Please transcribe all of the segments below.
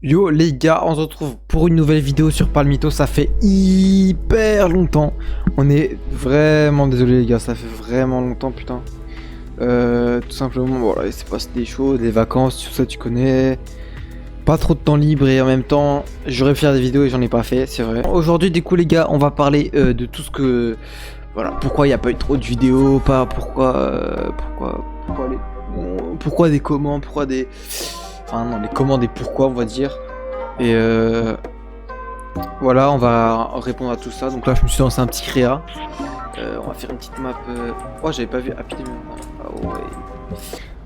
Yo les gars, on se retrouve pour une nouvelle vidéo sur Palmito. Ça fait hyper longtemps. On est vraiment désolé les gars, ça fait vraiment longtemps putain. Tout simplement, voilà, il s'est passé des choses, des vacances, tout ça tu connais. Pas trop de temps libre et en même temps, j'aurais pu faire des vidéos et j'en ai pas fait, c'est vrai. Aujourd'hui du coup les gars, on va parler de tout ce que... Voilà, pourquoi il n'y a pas eu trop de vidéos, pas pourquoi des comment, pourquoi des... Enfin non, les commandes et pourquoi on va dire. Et voilà, on va répondre à tout ça. Donc là je me suis lancé un petit créa. On va faire une petite map. Oh j'avais pas vu Happy Demon. Ah ouais.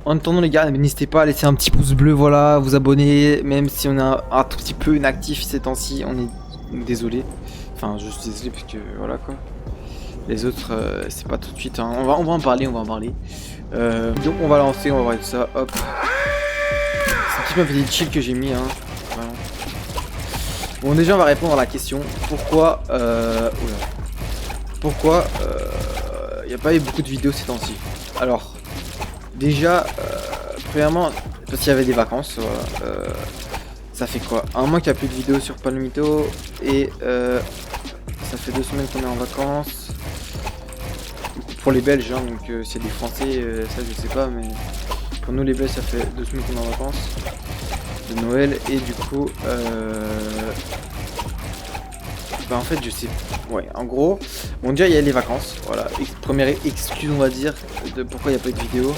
En attendant les gars, n'hésitez pas à laisser un petit pouce bleu, voilà, vous abonner. Même si on est un tout petit peu inactif ces temps-ci, on est désolé. Enfin je suis désolé parce que voilà quoi. Les autres c'est pas tout de suite hein. On va en parler, donc on va lancer, on va voir tout ça, hop. C'est un petit peu chill que j'ai mis hein. Vraiment. Bon déjà on va répondre à la question pourquoi il n'y a pas eu beaucoup de vidéos ces temps-ci. Alors déjà premièrement parce qu'il y avait des vacances voilà, ça fait quoi un mois qu'il n'y a plus de vidéos sur Palmito et ça fait 2 semaines qu'on est en vacances pour les Belges hein, donc s'il y a des Français ça je sais pas mais pour nous les Belges ça fait 2 semaines qu'on est en vacances de Noël et du coup bah en fait je sais ouais en gros bon déjà il y a les vacances voilà première excuse on va dire de pourquoi il n'y a pas eu de vidéo.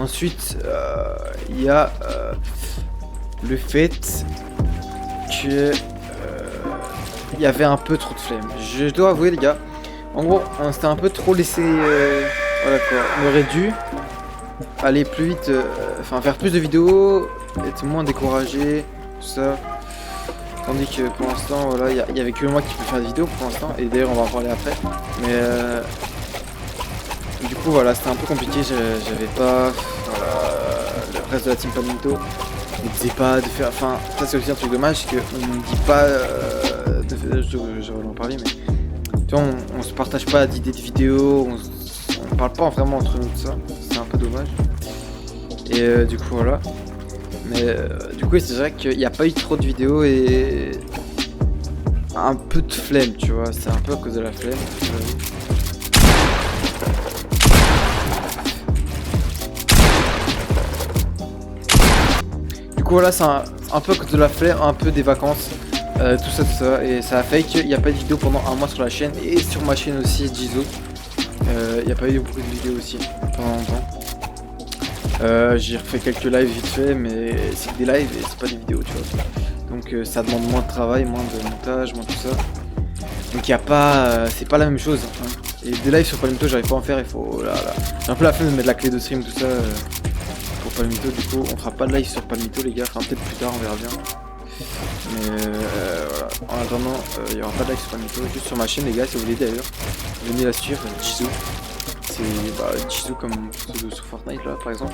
Ensuite il y a le fait que il y avait un peu trop de flemme. Je dois avouer les gars en gros on s'était un peu trop laissé voilà quoi on aurait dû aller plus vite enfin faire plus de vidéos être moins découragé tout ça. Tandis que pour l'instant, voilà, il y avait que moi qui peux faire des vidéos pour l'instant, et d'ailleurs on va en parler après. Mais du coup voilà, c'était un peu compliqué, j'avais pas, voilà, le reste de la team Palmito ne disait pas de faire, enfin ça c'est aussi un truc dommage, c'est qu'on ne dit pas, je vais en parler, mais tu vois, on se partage pas d'idées de vidéos, on parle pas vraiment entre nous de ça, c'est un peu dommage. Et du coup voilà. Mais du coup c'est vrai qu'il n'y a pas eu trop de vidéos et un peu de flemme tu vois, c'est un peu à cause de la flemme. Du coup voilà c'est un peu à cause de la flemme, un peu des vacances, tout ça et ça a fait qu'il n'y a pas de vidéo pendant un mois sur la chaîne et sur ma chaîne aussi Jizo. Il n'y a pas eu beaucoup de vidéos aussi pendant longtemps. J'ai refait quelques lives vite fait mais c'est des lives et c'est pas des vidéos tu vois. Donc ça demande moins de travail, moins de montage, moins tout ça. Donc y a pas c'est pas la même chose hein. Et des lives sur Palmito j'arrive pas à en faire, il faut là. J'ai un peu la flemme de mettre la clé de stream tout ça pour Palmito, du coup on fera pas de live sur Palmito les gars, enfin peut-être plus tard on verra bien. Mais voilà, en attendant il y aura pas de live sur Palmito, juste sur ma chaîne les gars si vous voulez d'ailleurs. Venez la suivre, Jizo. C'est bah, Jizo comme pseudo sur Fortnite là par exemple.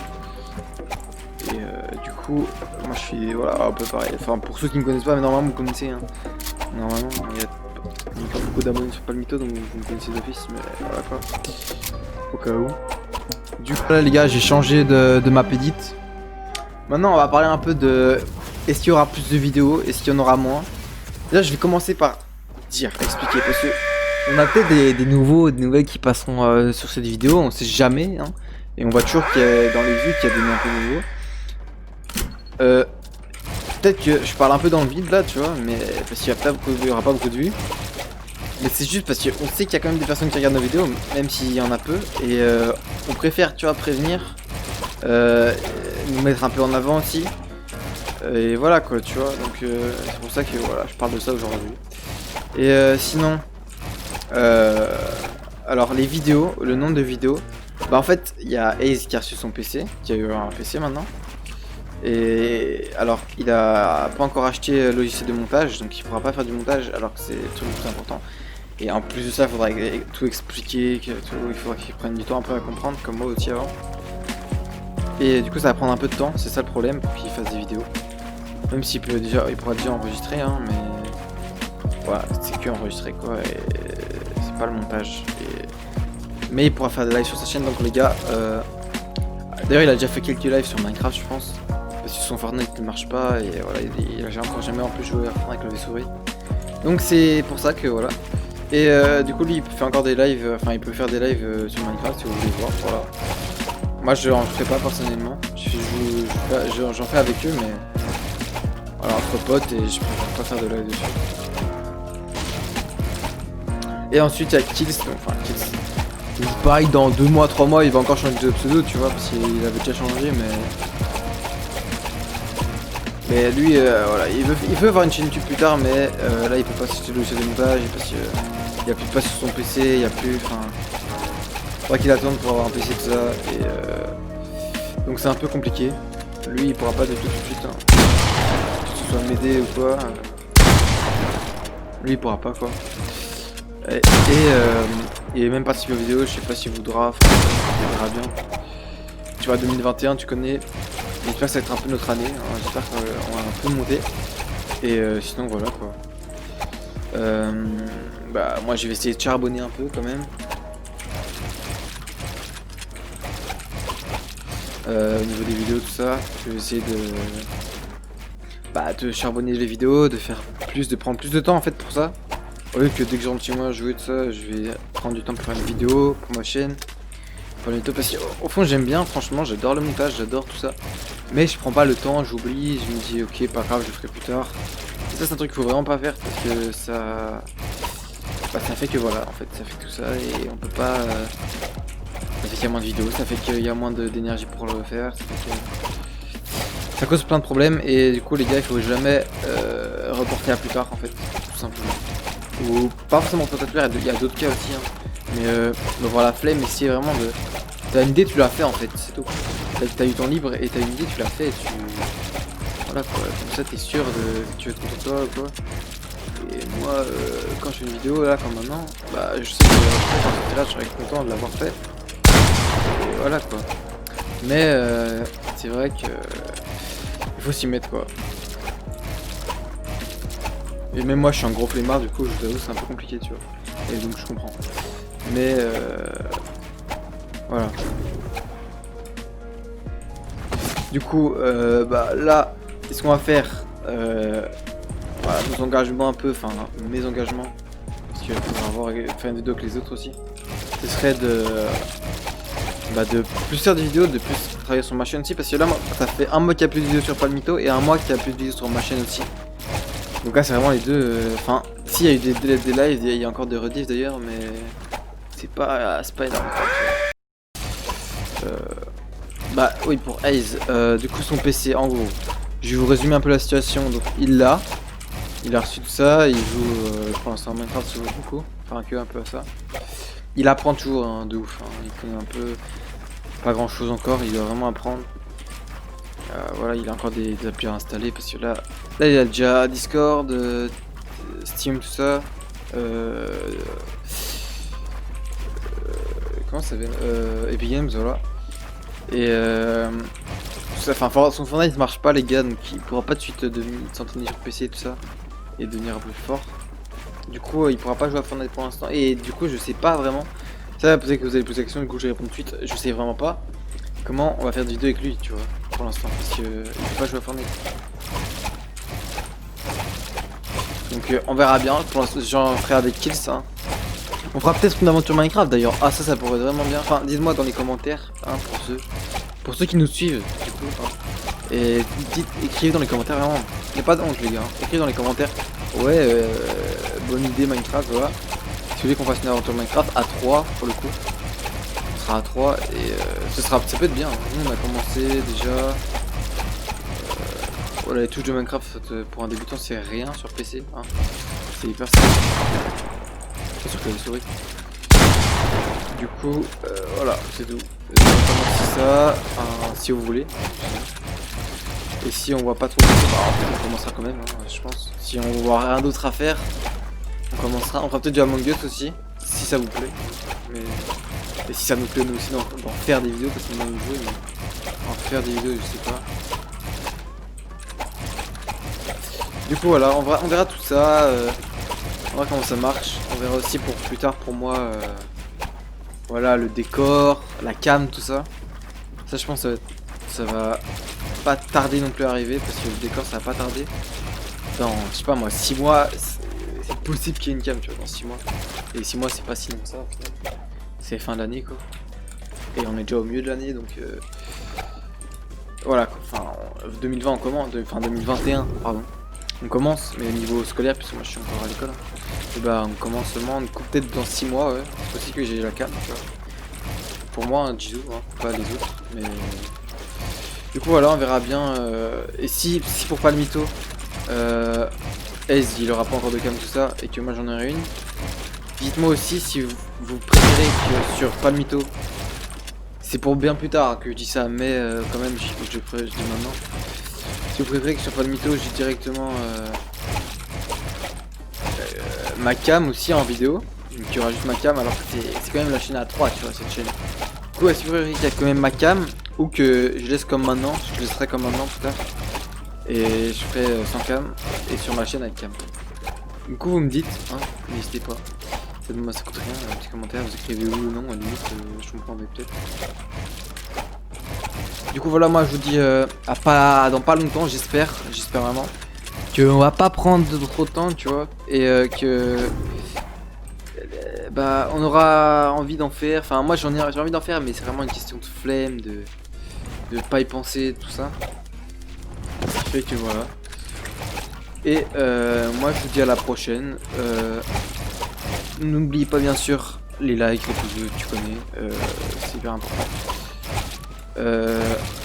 Et du coup, moi je suis voilà un peu pareil. Enfin pour ceux qui me connaissent pas, mais normalement vous me connaissez. Hein. Normalement, il y a pas beaucoup d'abonnés sur Palmito, donc vous me connaissez d'office, mais voilà quoi. Au cas où. Du coup là les gars, j'ai changé de map edit. Maintenant on va parler un peu de est-ce qu'il y aura plus de vidéos, est-ce qu'il y en aura moins. Là je vais commencer par expliquer parce que on a peut-être des nouvelles qui passeront sur cette vidéo, on sait jamais. Hein. Et on voit toujours qu'il y a dans les vues qu'il y a des noms un peu nouveaux. Peut-être que je parle un peu dans le vide là tu vois, mais parce qu'il y aura pas beaucoup de vues. Mais c'est juste parce qu'on sait qu'il y a quand même des personnes qui regardent nos vidéos, même s'il y en a peu. Et on préfère tu vois prévenir, nous mettre un peu en avant aussi. Et voilà quoi tu vois, donc c'est pour ça que voilà je parle de ça aujourd'hui. Et sinon alors les vidéos, le nombre de vidéos, bah en fait il y a Ace qui a reçu son PC, qui a eu un PC maintenant. Et alors il a pas encore acheté le logiciel de montage, donc il pourra pas faire du montage alors que c'est le truc le plus important. Et en plus de ça il faudra tout expliquer, il faudra qu'il prenne du temps un peu à comprendre comme moi aussi avant. Et du coup ça va prendre un peu de temps, c'est ça le problème pour qu'il fasse des vidéos. Même s'il peut déjà, il pourra déjà enregistrer hein, mais voilà, c'est que enregistrer quoi et c'est pas le montage. Mais il pourra faire des lives sur sa chaîne donc les gars. D'ailleurs il a déjà fait quelques lives sur Minecraft je pense. parce que son Fortnite ne marche pas et voilà, il a encore jamais en plus joué à Fortnite avec clavier souris. Donc c'est pour ça que voilà. Et du coup lui il fait encore des lives, enfin il peut faire des lives sur Minecraft si vous voulez voir, voilà. Moi je n'en fais pas personnellement, j'en fais avec eux mais voilà entre potes et je préfère pas faire de live dessus. Et ensuite il y a Kills, enfin Kills. Pareil dans 2 mois, 3 mois il va encore changer de pseudo tu vois parce qu'il avait déjà changé mais lui voilà il veut avoir une chaîne YouTube plus tard mais là il peut pas s'acheter le logiciel de montage parce qu'il y a plus de place sur son PC, il y a plus enfin faudra qu'il attende pour avoir un PC tout ça et donc c'est un peu compliqué. Lui il pourra pas de tout de suite hein. Que ce soit m'aider ou quoi. Lui il pourra pas quoi. Et il est même participé aux vidéos, je sais pas s'il voudra, on verra bien. Tu vois 2021 tu connais. J'espère que ça va être un peu notre année, hein. J'espère qu'on va un peu monter. Et sinon voilà quoi. Bah moi je vais essayer de charbonner un peu quand même. Au niveau des vidéos tout ça, je vais essayer de charbonner les vidéos, de prendre plus de temps en fait pour ça. Au lieu que dès que je rentre chez moi jouer tout ça, je vais prendre du temps pour faire une vidéo pour ma chaîne. Parce qu'au fond j'aime bien, franchement j'adore le montage, j'adore tout ça. Mais je prends pas le temps, j'oublie, je me dis ok pas grave je le ferai plus tard. Et ça c'est un truc qu'il faut vraiment pas faire parce que ça fait que voilà en fait ça fait tout ça et on peut pas ça fait qu'il y a moins de vidéos, ça fait qu'il y a moins d'énergie pour le faire, ça cause plein de problèmes et du coup les gars il faut jamais reporter à plus tard en fait tout simplement. Ou pas forcément pour tatouer, il y a d'autres cas aussi hein. Mais voilà la flemme, essayer vraiment de. T'as une idée, tu l'as fait en fait, c'est tout. T'as eu ton libre et t'as une idée, tu l'as fait et tu. Voilà quoi, comme ça t'es sûr que tu veux être content de toi ou quoi. Et moi, quand je fais une vidéo là, comme maintenant, bah je sais que quand j'étais là, je serais content de l'avoir fait. Et voilà quoi. Mais c'est vrai que. Il faut s'y mettre quoi. Et même moi je suis un gros flemmard, du coup je vous avoue c'est un peu compliqué tu vois. Et donc je comprends. Mais voilà. Du coup, bah là, qu'est-ce qu'on va faire voilà, nos engagements un peu, enfin mes engagements, parce qu'il faudra faire une vidéo avec les autres aussi. Ce serait de plus faire des vidéos, de plus travailler sur ma chaîne aussi, parce que là, ça fait un mois qu'il y a plus de vidéos sur Palmito et un mois qu'il y a plus de vidéos sur ma chaîne aussi. Donc là, c'est vraiment les deux. Enfin, si il y a eu des lives, il y a encore des rediffs d'ailleurs, mais c'est pas énorme. Bah oui pour Aze, du coup son PC en gros, je vais vous résumer un peu la situation, donc il a reçu tout ça, il joue pour l'instant Minecraft sur beaucoup, enfin que un peu à ça. Il apprend toujours hein, de ouf, hein. Il connaît un peu, pas grand chose encore, il doit vraiment apprendre. Voilà il a encore des applis à installer parce que là il a déjà Discord, Steam tout ça. Comment ça s'appelle Epic Games voilà. Et enfin son Fortnite ne marche pas les gars donc il pourra pas de suite s'entraîner sur PC et tout ça et devenir un peu fort. Du coup il pourra pas jouer à Fortnite pour l'instant et du coup je sais pas vraiment. Ça peut-être que vous allez poser la question du coup je vais répondre tout de suite. Je sais vraiment pas comment on va faire des vidéos avec lui tu vois pour l'instant parce que il peut pas jouer à Fortnite. Donc on verra bien, pour l'instant j'en ferai avec Kills hein. On fera peut-être une aventure Minecraft d'ailleurs. Ah ça pourrait être vraiment bien. Enfin dites-moi dans les commentaires hein, pour ceux qui nous suivent du coup hein. Et écrivez dans les commentaires vraiment. Il n'y a pas de honte les gars. Hein. Écrivez dans les commentaires. Ouais bonne idée Minecraft voilà. Si vous voulez qu'on fasse une aventure Minecraft à 3 pour le coup. On sera à 3 et ça peut être bien. Nous on a commencé déjà. Voilà les touches de Minecraft pour un débutant c'est rien sur PC hein. C'est hyper simple. Sur clavier souris. Du coup, voilà, c'est tout. Je vais commencer ça, si vous voulez. Et si on voit pas trop, on commencera quand même, hein, je pense. Si on voit rien d'autre à faire, on commencera. On fera peut-être du Among Us aussi, si ça vous plaît. Mais et si ça nous plaît nous aussi d'en faire des vidéos, parce qu'on a joué, mais en faire des vidéos, je sais pas. Du coup, voilà, on verra tout ça. On verra comment ça marche, on verra aussi pour plus tard pour moi voilà le décor, la cam, tout ça. Ça je pense ça va pas tarder non plus à arriver parce que le décor ça va pas tarder. Dans, je sais pas moi, 6 mois, c'est possible qu'il y ait une cam, tu vois, dans 6 mois. Et 6 mois c'est pas si long que ça, au final. C'est fin d'année quoi. Et on est déjà au milieu de l'année donc voilà quoi. Enfin 2020 on commence, enfin 2021 pardon. On commence, mais au niveau scolaire, puisque moi je suis encore à l'école, et bah on commence seulement peut-être dans 6 mois, ouais. C'est possible que j'ai la cam, tu vois. Pour moi, un Jisoo, hein, pas les autres, mais du coup voilà, on verra bien. Et si pour Palmito, Ace il aura pas encore de cam tout ça, et que moi j'en aurai une, dites-moi aussi si vous préférez que sur Palmito, c'est pour bien plus tard que je dis ça, mais quand même je dis maintenant. Si vous préférez que sur Palmito, j'ai directement ma cam aussi en vidéo. Donc il y aura juste ma cam alors que c'est quand même la chaîne à 3, tu vois, cette chaîne. Du coup, est-ce que vous préférez qu'il y a quand même ma cam ou que je laisse comme maintenant, je laisserai comme maintenant plus tard. Et je ferai sans cam et sur ma chaîne avec cam. Du coup, vous me dites, hein, n'hésitez pas. Ça coûte rien, un petit commentaire, vous écrivez oui ou non, à la limite, je comprendrai peut-être. Du coup voilà, moi je vous dis dans pas longtemps, j'espère vraiment qu'on va pas prendre trop de temps, tu vois, et que bah on aura envie d'en faire. Enfin moi j'ai envie d'en faire, mais c'est vraiment une question de flemme, de pas y penser, tout ça. Ce qui fait que voilà. Et moi je vous dis à la prochaine. N'oubliez pas bien sûr les likes, les pouces bleus, tu connais, c'est hyper important.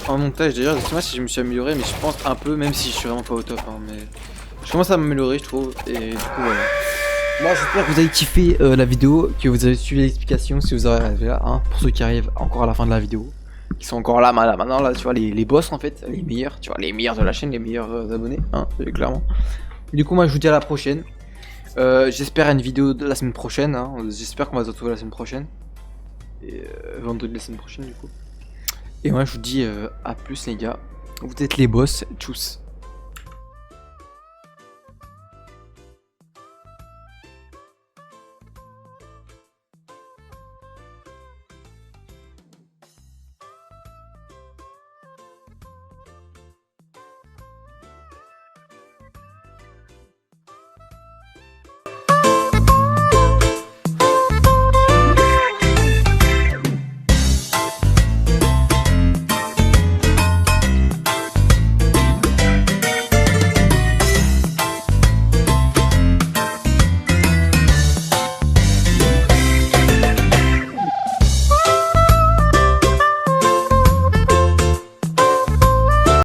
En montage d'ailleurs, je sais pas si je me suis amélioré, mais je pense un peu, même si je suis vraiment pas au top, hein, mais je commence à m'améliorer, je trouve, et du coup voilà. Moi j'espère que vous avez kiffé la vidéo, que vous avez suivi l'explication si vous arrivez là, hein, pour ceux qui arrivent encore à la fin de la vidéo, qui sont encore là maintenant, là tu vois, les boss en fait, les meilleurs, tu vois, les meilleurs de la chaîne, les meilleurs abonnés, hein, clairement. Du coup moi je vous dis à la prochaine. J'espère une vidéo de la semaine prochaine, hein. J'espère qu'on va se retrouver la semaine prochaine. Et vendredi de la semaine prochaine du coup. Et moi je vous dis à plus les gars. Vous êtes les boss, tchuss.